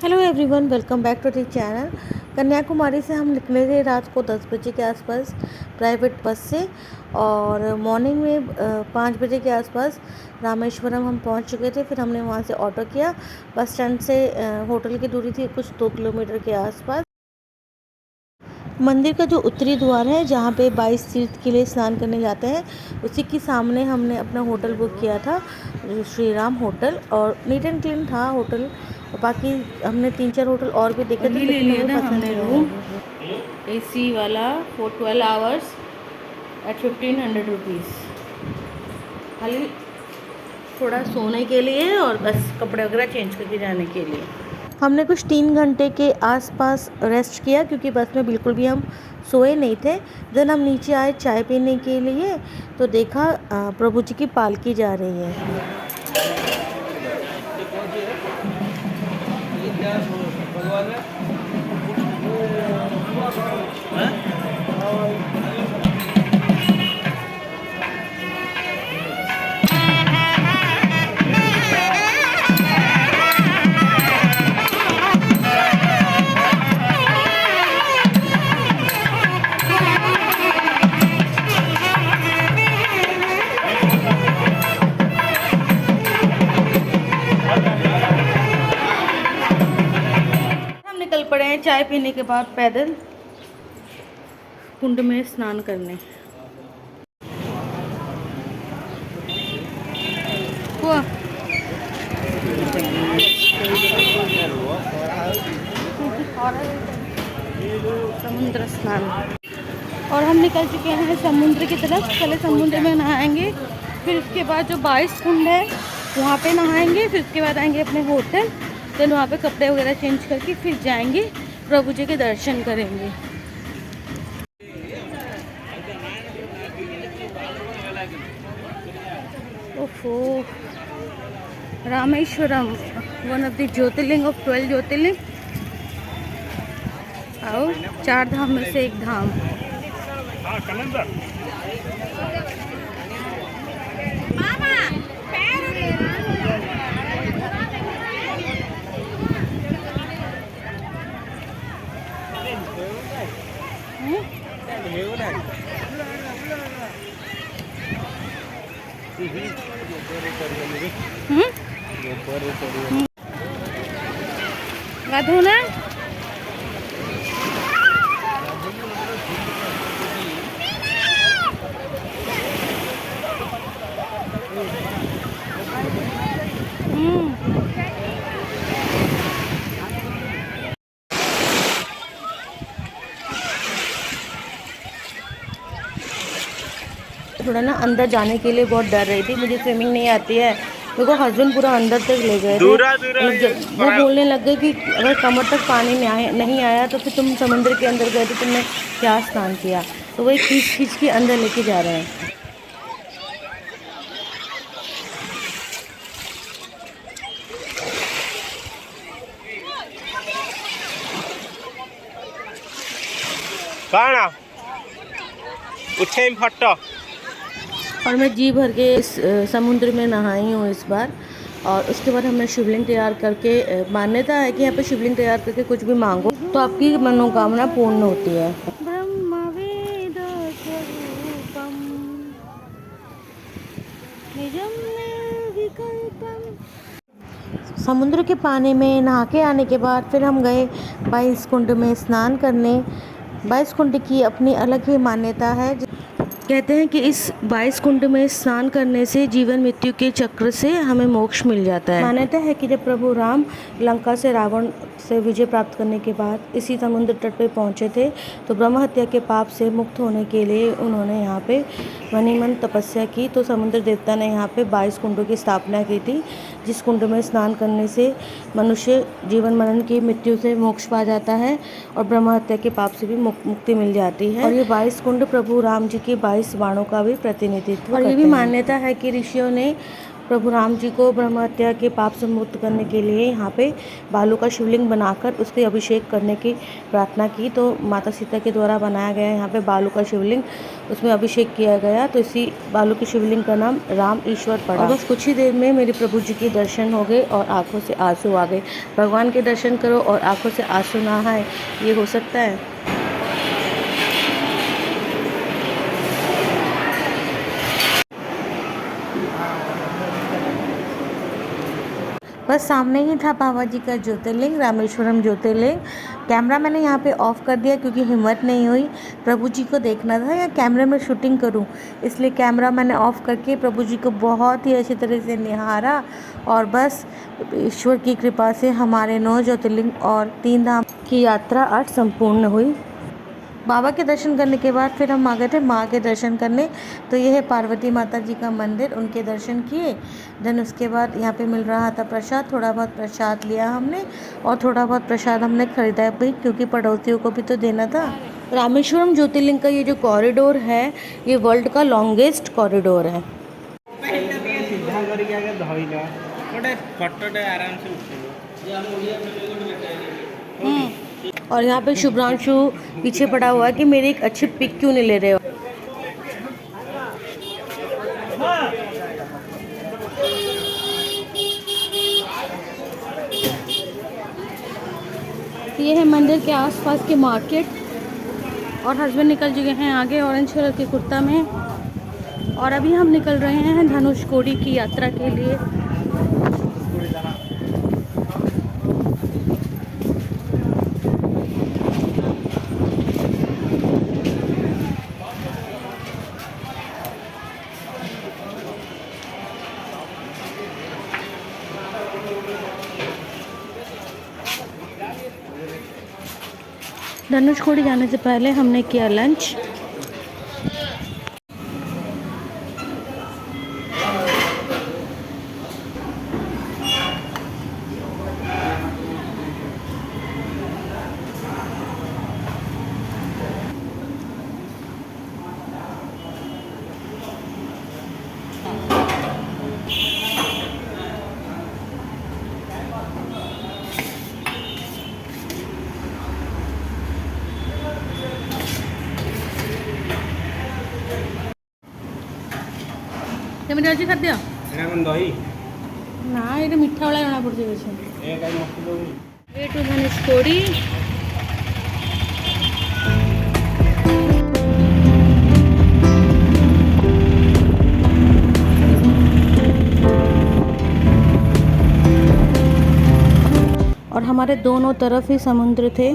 Hello everyone, welcome back to the channel. Kanyakumari से हम निकले थे रात को 10 बजे के आसपास प्राइवेट बस से, और मॉर्निंग में 5 बजे के आसपास रामेश्वरम हम पहुंच चुके थे। फिर हमने वहां से ऑटो किया। बस स्टैंड से होटल की दूरी थी कुछ 2 किलोमीटर के आसपास। मंदिर का जो उत्तरी द्वार है, जहाँ पे 22 तीर्थ के लिए स्नान करने जाते हैं, उसी के सामने हमने अपना होटल बुक किया था, श्री राम होटल। और नीट एंड क्लीन था होटल। और बाकी हमने 3-4 होटल और भी देखे थे, ले लिया था हमने रूम नहीं एसी वाला फॉर 12 आवर्स एट 1500 रुपीज़। खाली थोड़ा सोने के लिए और बस कपड़े वगैरह चेंज करके जाने के लिए। हमने कुछ 3 घंटे के आसपास रेस्ट किया, क्योंकि बस में बिल्कुल भी हम सोए नहीं थे। देन हम नीचे आए चाय पीने के लिए, तो देखा प्रभु जी की पालकी जा रही है। निकल पड़े हैं चाय पीने के बाद पैदल कुंड में स्नान करने। हुआ समुद्र स्नान, और हम निकल चुके हैं समुद्र की तरफ। पहले समुद्र में नहाएंगे, फिर उसके बाद जो 22 कुंड है वहाँ पे नहाएंगे, फिर उसके बाद आएंगे अपने होटल। देन वहाँ पे कपड़े वगैरह चेंज करके फिर जाएंगे प्रभु जी के दर्शन करेंगे। ओफो, Rameswaram, one of the Jyotirlinga of 12 ज्योतिर्लिंग, और 4 धाम में से एक धाम। गाधो ना थोड़ा ना अंदर जाने के लिए बहुत डर रही थी, मुझे स्विमिंग नहीं आती है। मेरे को हस्बैंड पूरा अंदर तक ले गए थे। वो बोलने लग गए कि अगर कमर तक पानी नहीं आया तो फिर तुम समुद्र के अंदर गए तो तुमने क्या स्नान किया। तो वही खींच खींच के अंदर लेके जा रहे हैं। फटो और मैं जी भर के इस समुद्र में नहाई हूँ इस बार। और उसके बाद हमने शिवलिंग तैयार करके, मान्यता है कि यहाँ पे शिवलिंग तैयार करके कुछ भी मांगो तो आपकी मनोकामना पूर्ण होती है। समुद्र के पानी में नहा के आने के बाद फिर हम गए 22 कुंड में स्नान करने। 22 कुंड की अपनी अलग ही मान्यता है। कहते हैं कि इस 22 कुंड में स्नान करने से जीवन मृत्यु के चक्र से हमें मोक्ष मिल जाता है। मान्यता है कि जब प्रभु राम लंका से रावण से विजय प्राप्त करने के बाद इसी समुद्र तट पे पहुंचे थे, तो ब्रह्म हत्या के पाप से मुक्त होने के लिए उन्होंने यहाँ पे मन तपस्या की। तो समुद्र देवता ने यहाँ पे 22 कुंडों की स्थापना की थी, जिस कुंड में स्नान करने से मनुष्य जीवन मरण की मृत्यु से मोक्ष पा जाता है और ब्रह्म हत्या के पाप से भी मुक्ति मिल जाती है। और ये 22 कुंड प्रभु राम जी के 22 बाणों का भी प्रतिनिधित्व। और ये भी मान्यता है कि ऋषियों ने प्रभु राम जी को ब्रह्म हत्या के पाप से मुक्त करने के लिए यहाँ पे बालू का शिवलिंग बनाकर उसके अभिषेक करने की प्रार्थना की। तो माता सीता के द्वारा बनाया गया यहाँ पे बालू का शिवलिंग, उसमें अभिषेक किया गया। तो इसी बालू के शिवलिंग का नाम राम ईश्वर पड़ा। और बस कुछ ही देर में मेरे प्रभु जी के दर्शन हो गए और आंखों से आंसू आ गए। भगवान के दर्शन करो और आंखों से आंसू ना आए, ये हो सकता है? बस सामने ही था बाबा जी का ज्योतिर्लिंग, रामेश्वरम ज्योतिर्लिंग। कैमरा मैंने यहाँ पे ऑफ़ कर दिया क्योंकि हिम्मत नहीं हुई, प्रभु जी को देखना था या कैमरे में शूटिंग करूँ, इसलिए कैमरा मैंने ऑफ़ करके प्रभु जी को बहुत ही अच्छी तरह से निहारा। और बस ईश्वर की कृपा से हमारे 9 ज्योतिर्लिंग और 3 धाम की यात्रा आज संपूर्ण हुई। बाबा के दर्शन करने के बाद फिर हम आ गए थे माँ के दर्शन करने। तो ये है पार्वती माता जी का मंदिर, उनके दर्शन किए। देन उसके बाद यहाँ पे मिल रहा था प्रसाद, थोड़ा बहुत प्रसाद लिया हमने और थोड़ा बहुत प्रसाद हमने खरीदा भी क्योंकि पड़ोसियों को भी तो देना था। रामेश्वरम ज्योतिर्लिंग का ये जो कॉरिडोर है, ये वर्ल्ड का लॉन्गेस्ट कॉरिडोर है। और यहाँ पे शुभ्रांशु पीछे पड़ा हुआ है कि मेरी एक अच्छी पिक क्यों नहीं ले रहे हो। ये है मंदिर के आसपास के मार्केट। और हस्बैंड निकल चुके हैं आगे ऑरेंज कलर के कुर्ता में। और अभी हम निकल रहे हैं धनुषकोडी की यात्रा के लिए। धनुषकोडी जाने से पहले हमने किया लंच। କେମିତି ଅଛି ଖାଦ୍ୟ? ଏଇଟା କ'ଣ ଦହି? ନା ଏଇଟା ମିଠା ଭଳିଆ ଜଣା ପଡୁଛି କିଛି। ଏ କାଇଁ ମସ୍ତ ଦଉନି? ଏ ଟୁ ଧनुଷकोडी। और हमारे दोनों तरफ ही समुद्र थे।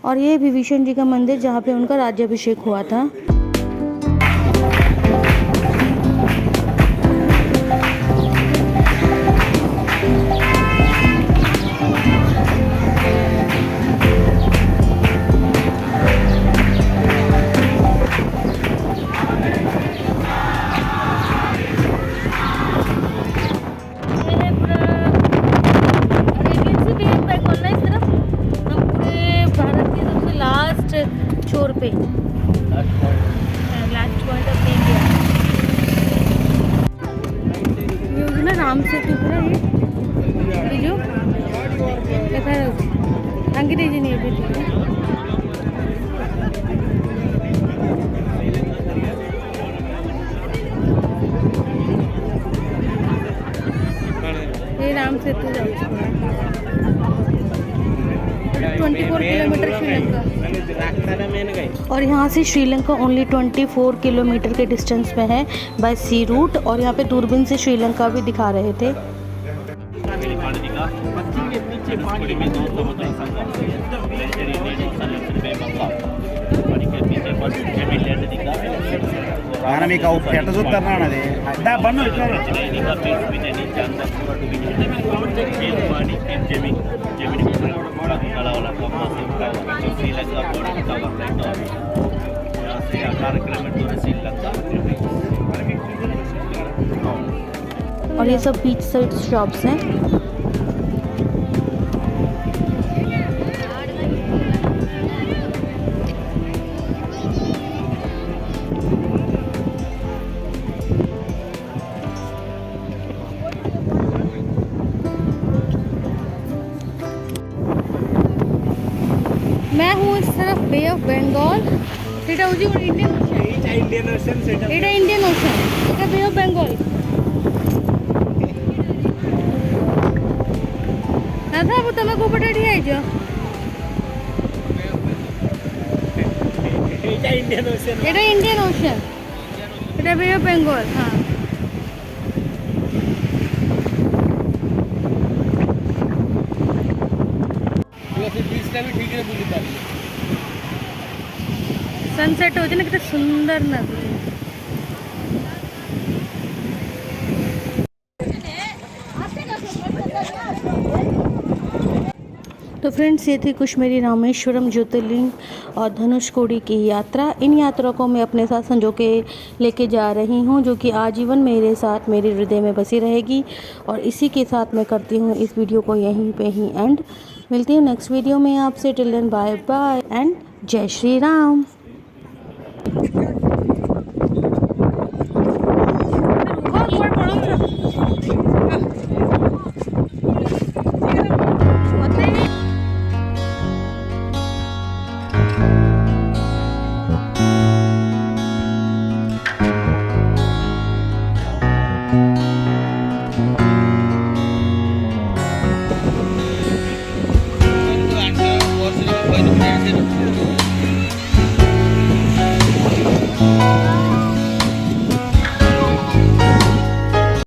और ये विभीषण जी का मंदिर जहाँ पे उनका राज्याभिषेक हुआ था। छोर पे लास्ट पॉइंट ऑफ इंडिया। ये होगी ना राम सेतु पूरा ये जो देखा अंग्रेजी नहीं है। ये राम सेतु जाऊँ 24 किलोमीटर श्रीलंका। और यहाँ से श्रीलंका ओनली 24 किलोमीटर के डिस्टेंस पे है बाय सी रूट। और यहाँ पे दूरबीन से श्रीलंका भी दिखा रहे थे। మీకు ఎట్ట చూస్తారా అది బండి और ये सब बीच साइड शॉप्स हैं। तरफ बे ऑफ बेंगल, সেটা হচ্ছে ইন্ডিয়ান ওশান। এইটা ইন্ডিয়ান ওশান, সেটা এটা ইন্ডিয়ান ওশান, এটা বে অফ বেঙ্গল। দাদা તમે કોપટે ઠી આઈજો। এইটা ইন্ডিয়ান ওশান। এটা ইন্ডিয়ান ওশান, এটা বে অফ বেঙ্গল। হ্যাঁ सनसेट होती ना कितना सुंदर नदी। तो फ्रेंड्स ये थी कुशमेरी रामेश्वरम ज्योतिर्लिंग और धनुषकोडी की यात्रा। इन यात्राओं को मैं अपने साथ संजो के लेके जा रही हूँ, जो कि आजीवन मेरे साथ मेरे हृदय में बसी रहेगी। और इसी के साथ मैं करती हूँ इस वीडियो को यहीं पे ही एंड। मिलती हूँ नेक्स्ट वीडियो में आपसे। Till then bye bye and जय श्री राम।